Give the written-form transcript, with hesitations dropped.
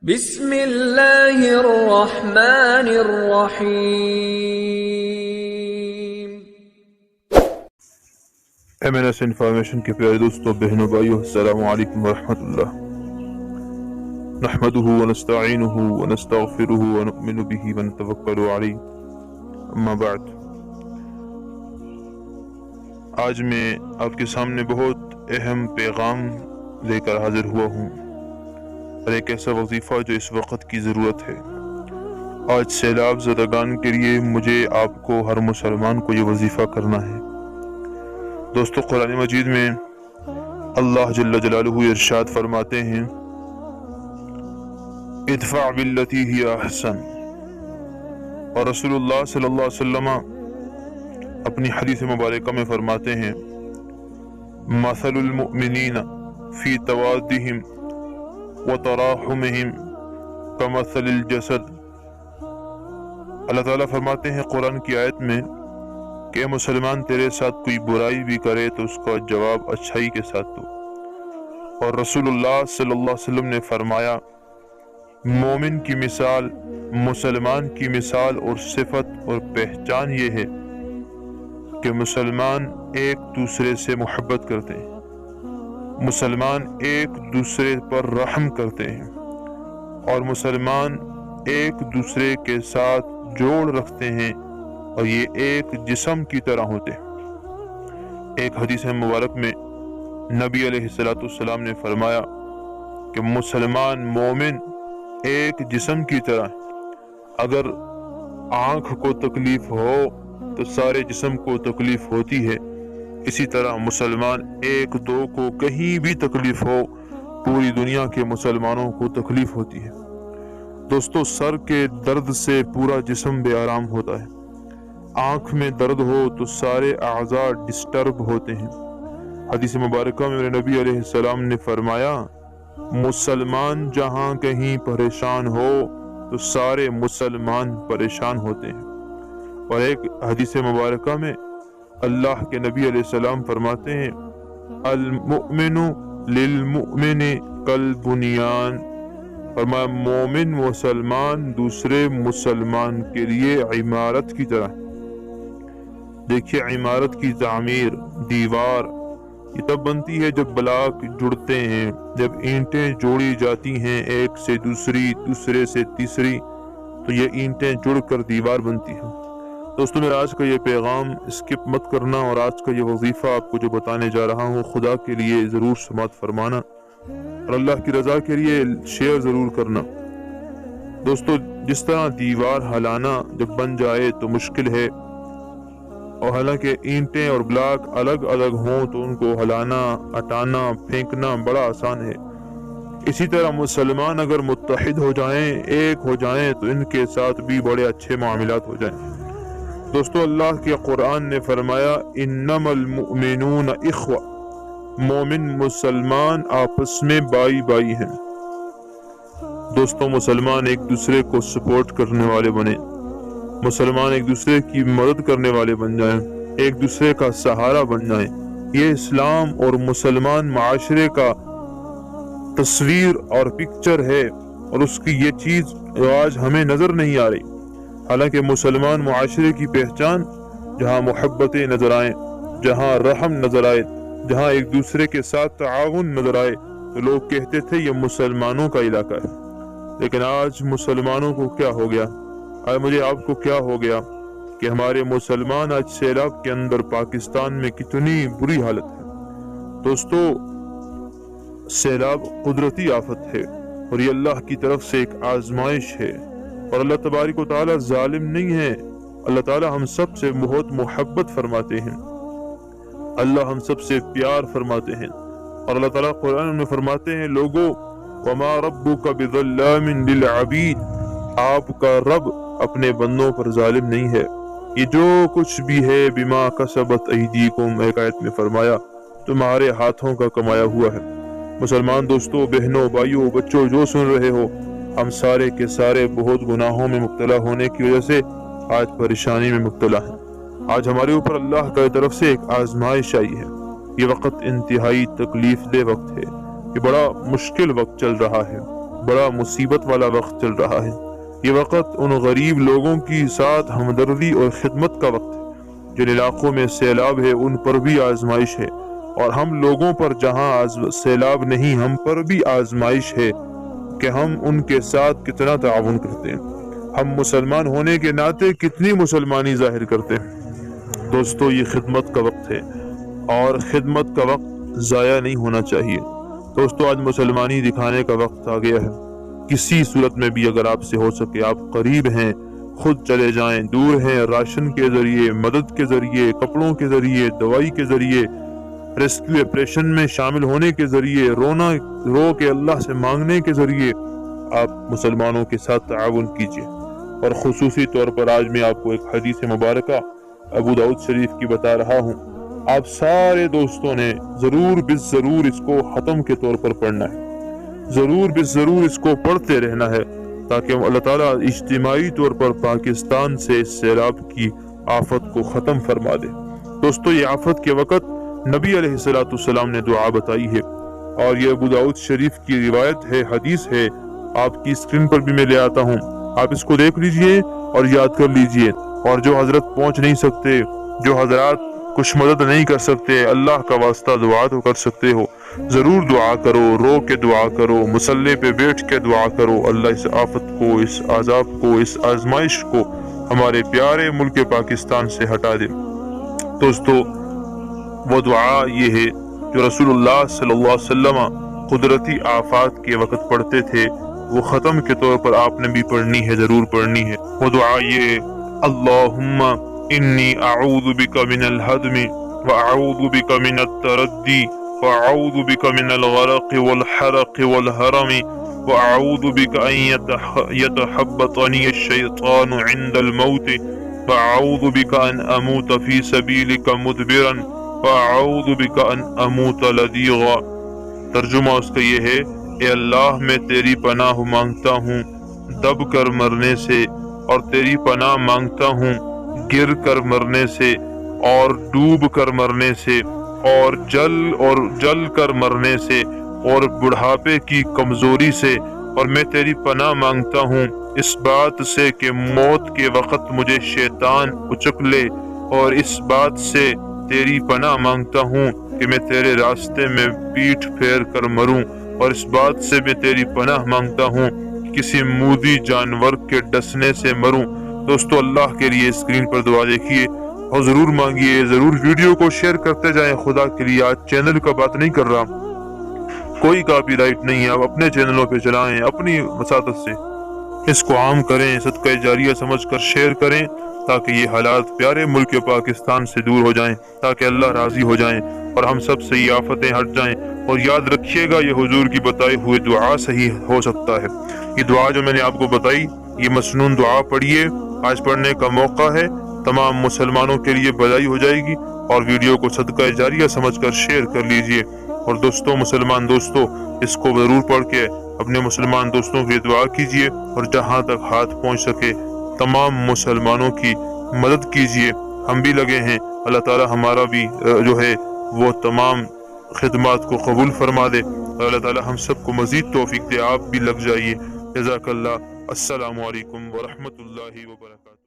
بسم اللہ الرحمن الرحیم۔ MNS انفارمیشن کے پیارے دوستوں، بہنوں، بھائیوں، السلام علیکم ورحمۃ اللہ۔ نحمده ونستعینه ونستغفره ونؤمن به ونتوکل علیہ، اما بعد۔ آج میں آپ کے سامنے بہت اہم پیغام لے کر حاضر ہوا ہوں، اور ایک ایسا وظیفہ جو اس وقت کی ضرورت ہے۔ آج سیلاب زدگان کے لیے مجھے، آپ کو، ہر مسلمان کو یہ وظیفہ کرنا ہے۔ دوستو، قرآن مجید میں اللہ جل جلالہ ارشاد فرماتے ہیں، ادفع باللتی ہی احسن، اور رسول اللہ صلی اللہ علیہ وسلم اپنی حدیث مبارکہ میں فرماتے ہیں، مثل المؤمنین فی توادہم وتراحمہم کمثل الجسد۔ اللہ تعالیٰ فرماتے ہیں قرآن کی آیت میں کہ اے مسلمان، تیرے ساتھ کوئی برائی بھی کرے تو اس کا جواب اچھائی کے ساتھ دو۔ اور رسول اللہ صلی اللہ علیہ وسلم نے فرمایا، مومن کی مثال، مسلمان کی مثال اور صفت اور پہچان یہ ہے کہ مسلمان ایک دوسرے سے محبت کرتے ہیں، مسلمان ایک دوسرے پر رحم کرتے ہیں، اور مسلمان ایک دوسرے کے ساتھ جوڑ رکھتے ہیں، اور یہ ایک جسم کی طرح ہوتے ہیں۔ ایک حدیث مبارک میں نبی علیہ السلام نے فرمایا کہ مسلمان مومن ایک جسم کی طرح ہے۔ اگر آنکھ کو تکلیف ہو تو سارے جسم کو تکلیف ہوتی ہے، اسی طرح مسلمان ایک دو کو کہیں بھی تکلیف ہو، پوری دنیا کے مسلمانوں کو تکلیف ہوتی ہے۔ دوستو، سر کے درد سے پورا جسم بے آرام ہوتا ہے، آنکھ میں درد ہو تو سارے اعضاء ڈسٹرب ہوتے ہیں۔ حدیث مبارکہ میں میرے نبی علیہ السلام نے فرمایا، مسلمان جہاں کہیں پریشان ہو تو سارے مسلمان پریشان ہوتے ہیں۔ اور ایک حدیث مبارکہ میں اللہ کے نبی علیہ السلام فرماتے ہیں، المؤمن للمؤمن کالبنیان، فرمایا مومن مسلمان دوسرے مسلمان کے لیے عمارت کی طرح۔ دیکھیے، عمارت کی تعمیر، دیوار، یہ تب بنتی ہے جب بلاک جڑتے ہیں، جب اینٹیں جوڑی جاتی ہیں ایک سے دوسری، دوسرے سے تیسری، تو یہ اینٹیں جڑ کر دیوار بنتی ہیں۔ دوستو، میرا آج کا یہ پیغام اسکپ مت کرنا، اور آج کا یہ وظیفہ آپ کو جو بتانے جا رہا ہوں، خدا کے لیے ضرور سماعت فرمانا، اور اللہ کی رضا کے لیے شیئر ضرور کرنا۔ دوستو، جس طرح دیوار ہلانا جب بن جائے تو مشکل ہے، اور حالانکہ اینٹیں اور بلاک الگ الگ ہوں تو ان کو ہلانا، ہٹانا، پھینکنا بڑا آسان ہے۔ اسی طرح مسلمان اگر متحد ہو جائیں، ایک ہو جائیں، تو ان کے ساتھ بھی بڑے اچھے معاملات ہو جائیں۔ دوستو، اللہ کے قرآن نے فرمایا، انما المؤمنون اخوہ، مومن مسلمان آپس میں بائی بائی ہیں۔ دوستو، مسلمان ایک دوسرے کو سپورٹ کرنے والے بنیں، مسلمان ایک دوسرے کی مدد کرنے والے بن جائیں، ایک دوسرے کا سہارا بن جائیں۔ یہ اسلام اور مسلمان معاشرے کا تصویر اور پکچر ہے، اور اس کی یہ چیز آج ہمیں نظر نہیں آ رہی۔ حالانکہ مسلمان معاشرے کی پہچان جہاں محبتیں نظر آئیں، جہاں رحم نظر آئے، جہاں ایک دوسرے کے ساتھ تعاون نظر آئے، تو لوگ کہتے تھے یہ مسلمانوں کا علاقہ ہے۔ لیکن آج مسلمانوں کو کیا ہو گیا؟ آج مجھے آپ کو کیا ہو گیا کہ ہمارے مسلمان آج سیلاب کے اندر پاکستان میں کتنی بری حالت ہے۔ دوستو، سیلاب قدرتی آفت ہے، اور یہ اللہ کی طرف سے ایک آزمائش ہے، اور اللہ تبارک و تعالی ظالم نہیں ہے۔ اللہ تعالی ہم سب سے بہت محبت فرماتے ہیں، اللہ ہم سب سے پیار فرماتے ہیں، اور اللہ تعالیٰ قرآن میں فرماتے ہیں، لوگو وما ربک بظلام للعبید، آپ کا رب اپنے بندوں پر ظالم نہیں ہے، یہ جو کچھ بھی ہے بما کسبت ایدیکم، ایک آیت میں فرمایا تمہارے ہاتھوں کا کمایا ہوا ہے۔ مسلمان دوستوں، بہنوں، بھائیوں، بچوں، جو سن رہے ہو، ہم سارے کے سارے بہت گناہوں میں مبتلا ہونے کی وجہ سے آج پریشانی میں مبتلا ہیں۔ آج ہمارے اوپر اللہ کی طرف سے ایک آزمائش آئی ہے۔ یہ وقت انتہائی تکلیف دہ وقت ہے، یہ بڑا مشکل وقت چل رہا ہے، بڑا مصیبت والا وقت چل رہا ہے۔ یہ وقت ان غریب لوگوں کی ساتھ ہمدردی اور خدمت کا وقت ہے۔ جن علاقوں میں سیلاب ہے ان پر بھی آزمائش ہے، اور ہم لوگوں پر جہاں سیلاب نہیں ہم پر بھی آزمائش ہے کہ ہم ان کے ساتھ کتنا تعاون کرتے ہیں، ہم مسلمان ہونے کے ناطے کتنی مسلمانی ظاہر کرتے ہیں۔ دوستو، یہ خدمت کا وقت ہے اور خدمت کا وقت ضائع نہیں ہونا چاہیے۔ دوستو، آج مسلمانی دکھانے کا وقت آ گیا ہے۔ کسی صورت میں بھی اگر آپ سے ہو سکے، آپ قریب ہیں خود چلے جائیں، دور ہیں راشن کے ذریعے، مدد کے ذریعے، کپڑوں کے ذریعے، دوائی کے ذریعے، ریسکیو آپریشن میں شامل ہونے کے ذریعے، رو کے اللہ سے مانگنے کے ذریعے آپ مسلمانوں کے ساتھ تعاون کیجیے۔ اور خصوصی طور پر آج میں آپ کو ایک حدیث مبارکہ ابو داؤد شریف کی بتا رہا ہوں۔ آپ سارے دوستوں نے ضرور بالضرور اس کو ختم کے طور پر پڑھنا ہے، ضرور بالضرور اس کو پڑھتے رہنا ہے، تاکہ اللہ تعالیٰ اجتماعی طور پر پاکستان سے اس سیلاب کی آفت کو ختم فرما دے۔ دوستو، یہ آفت کے وقت نبی علیہ السلام نے دعا بتائی ہے، اور یہ ابو داؤد شریف کی روایت ہے، حدیث ہے، آپ کی اسکرین پر بھی میں لے آتا ہوں، آپ اس کو دیکھ لیجئے اور یاد کر لیجئے۔ اور جو حضرت پہنچ نہیں سکتے، جو حضرات کچھ مدد نہیں کر سکتے، اللہ کا واسطہ دعا تو کر سکتے ہو، ضرور دعا کرو، رو کے دعا کرو، مصلی پہ بیٹھ کے دعا کرو، اللہ اس آفت کو، اس عذاب کو، اس آزمائش کو ہمارے پیارے ملک پاکستان سے ہٹا دے۔ دوستو، وہ دعا یہ ہے جو رسول اللہ صلی اللہ علیہ وسلم قدرتی آفات کے وقت پڑھتے تھے، وہ ختم کے طور پر آپ نے بھی پڑھنی ہے، ضرور پڑھنی ہے۔ وہ دعا یہ ہے: اللہم انی اعوذ بک من الہدم واعوذ بک من التردی واعوذ بک من الغرق والحرق والہرم واعوذ بک ان یتحبطنی الشیطان عند الموت واعوذ بک ان اموت فی سبیلک مدبرا واعوذ بک ان اموت لدیغا۔ ترجمہ اس کا یہ ہے: اے اللہ، میں تیری پناہ مانگتا ہوں دب کر مرنے سے، اور تیری پناہ مانگتا ہوں گر کر مرنے سے، اور ڈوب کر مرنے سے، اور جل کر مرنے سے، اور بڑھاپے کی کمزوری سے، اور میں تیری پناہ مانگتا ہوں اس بات سے کہ موت کے وقت مجھے شیطان اچک لے، اور اس بات سے تیری پناہ مانگتا ہوں کہ میں تیرے راستے میں پیٹھ پھیر کر مروں، اور اس بات سے میں تیری پناہ مانگتا ہوں کہ کسی مودی جانور کے ڈسنے سے مروں۔ دوستو، اللہ کے لیے اسکرین پر دعا دیکھیے اور ضرور مانگیے، ضرور ویڈیو کو شیئر کرتے جائیں۔ خدا کے لیے آج چینل کا بات نہیں کر رہا، کوئی کاپی رائٹ نہیں ہے، آپ اپنے چینلوں پہ چلائیں اپنی وساطت سے، اس کو عام کریں، صدقہ جاریہ سمجھ کر شیئر کریں، تاکہ یہ حالات پیارے ملک پاکستان سے دور ہو جائیں، تاکہ اللہ راضی ہو جائیں اور ہم سب سے یہ آفتیں ہٹ جائیں۔ اور یاد رکھیے گا، یہ حضور کی بتائی ہوئی دعا صحیح ہو سکتا ہے۔ یہ دعا جو میں نے آپ کو بتائی، یہ مسنون دعا پڑھیے، آج پڑھنے کا موقع ہے، تمام مسلمانوں کے لیے بھلائی ہو جائے گی۔ اور ویڈیو کو صدقہ جاریہ سمجھ کر شیئر کر لیجئے۔ اور دوستوں، مسلمان دوستوں، اس کو ضرور پڑھ کے اپنے مسلمان دوستوں کی دعا کیجئے، اور جہاں تک ہاتھ پہنچ سکے تمام مسلمانوں کی مدد کیجئے۔ ہم بھی لگے ہیں، اللہ تعالی ہمارا بھی جو ہے وہ تمام خدمات کو قبول فرما دے، اور اللہ تعالی ہم سب کو مزید توفیق دے۔ آپ بھی لگ جائیے۔ جزاک اللہ۔ السلام علیکم ورحمۃ اللہ وبرکاتہ۔